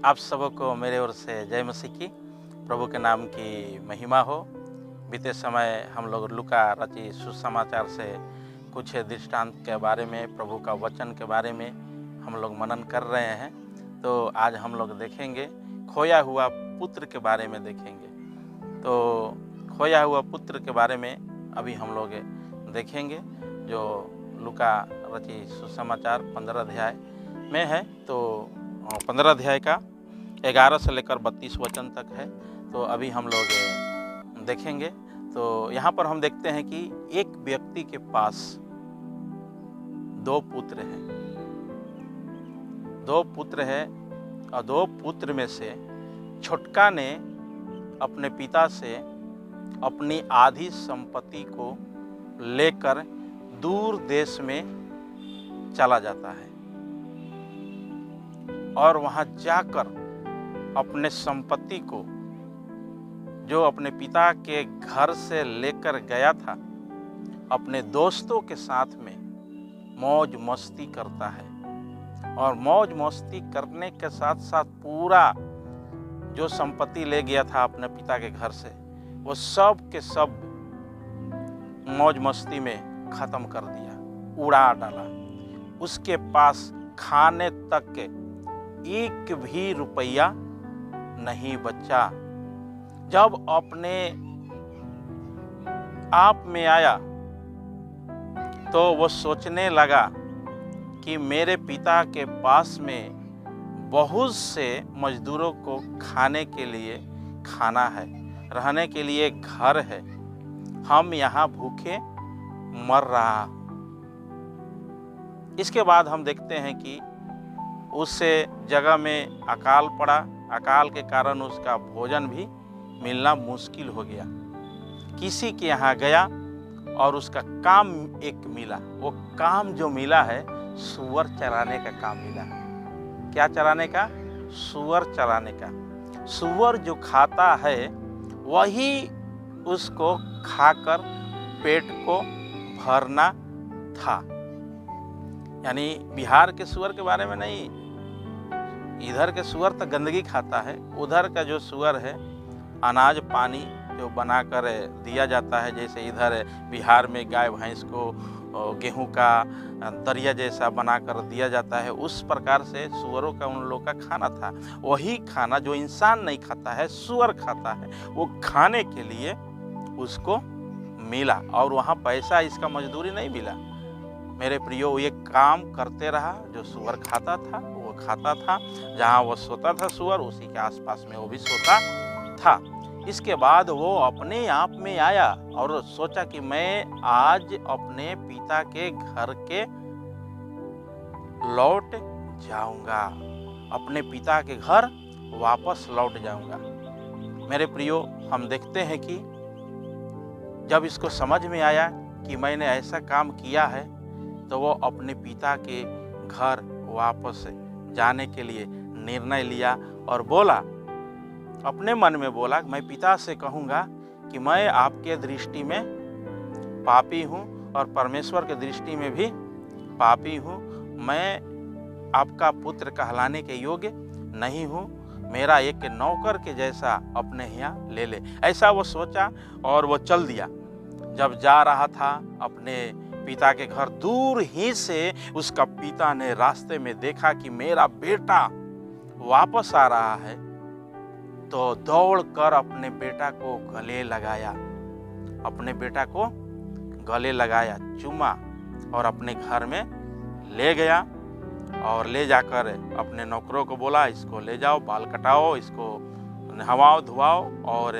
आप सबको मेरे ओर से जय मसीह की। प्रभु के नाम की महिमा हो। बीते समय हम लोग लूका रचित सुसमाचार से कुछ दृष्टांत के बारे में, प्रभु का वचन के बारे में हम लोग मनन कर रहे हैं। तो आज हम लोग देखेंगे खोया हुआ पुत्र के बारे में देखेंगे। तो खोया हुआ पुत्र के बारे में अभी हम लोग देखेंगे, जो लूका रचित सुसमाचार 15 अध्याय में है। तो 15 अध्याय का 11 से लेकर 32 वचन तक है। तो अभी हम लोग देखेंगे। तो यहाँ पर हम देखते हैं कि एक व्यक्ति के पास 2 पुत्र हैं। 2 पुत्र हैं और 2 पुत्र में से छोटका ने अपने पिता से अपनी आधी संपत्ति को लेकर दूर देश में चला जाता है और वहां जाकर अपने संपत्ति को, जो अपने पिता के घर से लेकर गया था, अपने दोस्तों के साथ में मौज मस्ती करता है। और मौज मस्ती करने के साथ साथ पूरा जो संपत्ति ले गया था अपने पिता के घर से, वो सब के सब मौज मस्ती में खत्म कर दिया, उड़ा डाला। उसके पास खाने तक के एक भी रुपया नहीं बचा। जब अपने आप में आया तो वो सोचने लगा कि मेरे पिता के पास में बहुत से मजदूरों को खाने के लिए खाना है, रहने के लिए घर है, हम यहाँ भूखे मर रहा। इसके बाद हम देखते हैं कि उस जगह में अकाल पड़ा। अकाल के कारण उसका भोजन भी मिलना मुश्किल हो गया। किसी के यहाँ गया और उसका काम एक मिला। वो काम जो मिला है, सूअर चराने का काम मिला। क्या चराने का? सूअर चराने का। सूअर जो खाता है वही उसको खाकर पेट को भरना था। यानी बिहार के सूअर के बारे में नहीं, इधर के सूअर तो गंदगी खाता है। उधर का जो सूअर है, अनाज पानी जो बनाकर दिया जाता है, जैसे इधर बिहार में गाय भैंस को गेहूं का दरिया जैसा बनाकर दिया जाता है, उस प्रकार से सूअरों का उन लोग का खाना था। वही खाना जो इंसान नहीं खाता है, सूअर खाता है, वो खाने के लिए उसको मिला। और वहाँ पैसा, इसका मजदूरी नहीं मिला। मेरे प्रियो, ये काम करते रहा। जो सूअर खाता था वो खाता था, जहाँ वो सोता था सूअर, उसी के आसपास में वो भी सोता था। इसके बाद वो अपने आप में आया और सोचा कि मैं आज अपने पिता के घर के लौट जाऊंगा, अपने पिता के घर वापस लौट जाऊंगा। मेरे प्रियो, हम देखते हैं कि जब इसको समझ में आया कि मैंने ऐसा काम किया है, तो वो अपने पिता के घर वापस जाने के लिए निर्णय लिया और बोला, अपने मन में बोला, मैं पिता से कहूँगा कि मैं आपके दृष्टि में पापी हूँ और परमेश्वर के दृष्टि में भी पापी हूँ। मैं आपका पुत्र कहलाने के योग्य नहीं हूँ। मेरा एक नौकर के जैसा अपने यहाँ ले ले। ऐसा वो सोचा और वो चल दिया। जब जा रहा था अपने पिता के घर, दूर ही से उसका पिता ने रास्ते में देखा कि मेरा बेटा वापस आ रहा है, तो दौड़कर अपने बेटा को गले लगाया, अपने बेटा को गले लगाया, चूमा और अपने घर में ले गया। और ले जाकर अपने नौकरों को बोला, इसको ले जाओ, बाल कटाओ, इसको नहवाओ धुआओ, और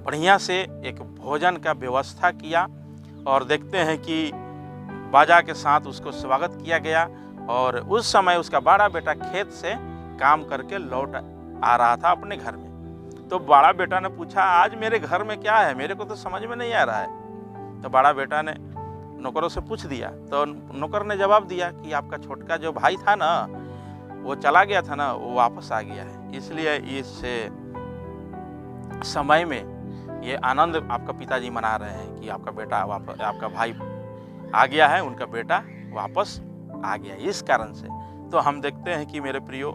बढ़िया से एक भोजन का व्यवस्था किया। और देखते हैं कि बाजा के साथ उसको स्वागत किया गया। और उस समय उसका बड़ा बेटा खेत से काम करके लौट आ रहा था अपने घर में। तो बड़ा बेटा ने पूछा, आज मेरे घर में क्या है, मेरे को तो समझ में नहीं आ रहा है। तो बड़ा बेटा ने नौकरों से पूछ दिया। तो नौकर ने जवाब दिया कि आपका छोटका जो भाई था ना, वो चला गया था ना, वो वापस आ गया है। इसलिए इस समय में ये आनंद आपका पिताजी मना रहे हैं कि आपका बेटा वापस, आपका भाई आ गया है, उनका बेटा वापस आ गया। इस कारण से तो हम देखते हैं कि मेरे प्रियो,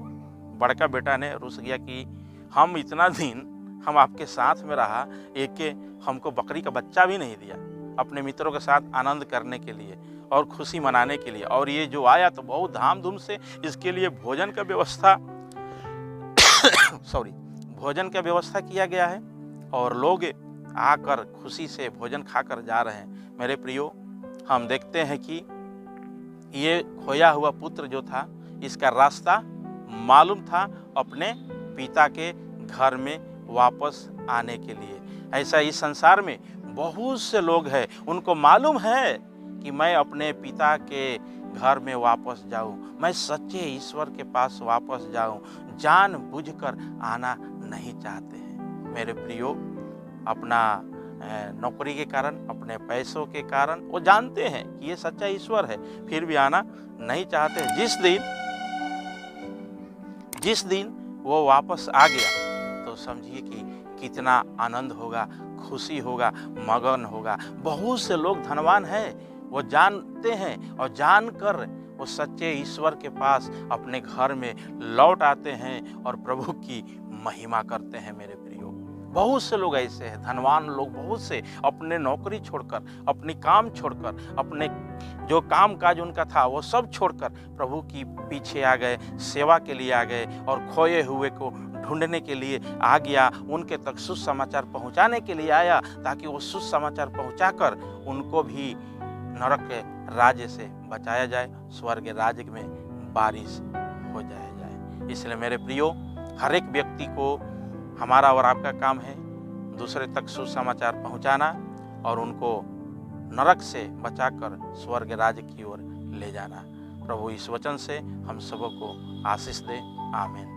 बड़का बेटा ने रुस गया कि हम इतना दिन हम आपके साथ में रहा, एक के हमको बकरी का बच्चा भी नहीं दिया अपने मित्रों के साथ आनंद करने के लिए और खुशी मनाने के लिए, और ये जो आया तो बहुत धाम-धूम से इसके लिए भोजन का व्यवस्था भोजन का व्यवस्था किया गया है और लोग आकर खुशी से भोजन खाकर जा रहे हैं। मेरे प्रियो, हम देखते हैं कि ये खोया हुआ पुत्र जो था, इसका रास्ता मालूम था अपने पिता के घर में वापस आने के लिए। ऐसा इस संसार में बहुत से लोग हैं, उनको मालूम है कि मैं अपने पिता के घर में वापस जाऊं, मैं सच्चे ईश्वर के पास वापस जाऊं, जानबूझकर आना नहीं चाहते हैं। मेरे प्रियो, अपना नौकरी के कारण, अपने पैसों के कारण वो जानते हैं कि ये सच्चा ईश्वर है, फिर भी आना नहीं चाहते। जिस दिन वो वापस आ गया तो समझिए कि कितना आनंद होगा, खुशी होगा, मगन होगा। बहुत से लोग धनवान हैं, वो जानते हैं और जानकर वो सच्चे ईश्वर के पास अपने घर में लौट आते हैं और प्रभु की महिमा करते हैं। मेरे प्रियो, बहुत से लोग ऐसे हैं, धनवान लोग बहुत से अपने नौकरी छोड़कर, अपनी काम छोड़कर, अपने जो काम काज उनका था वो सब छोड़कर प्रभु की पीछे आ गए, सेवा के लिए आ गए और खोए हुए को ढूंढने के लिए आ गया, उनके तक सुसमाचार पहुंचाने के लिए आया, ताकि वो सुसमाचार पहुंचाकर उनको भी नरक के राज्य से बचाया जाए, स्वर्ग राज्य में बारिश हो जाए। इसलिए मेरे प्रियो, हर एक व्यक्ति को हमारा और आपका काम है दूसरे तक सुसमाचार पहुंचाना और उनको नरक से बचाकर स्वर्ग राज्य की ओर ले जाना। प्रभु इस वचन से हम सबों को आशीष दे। आमीन।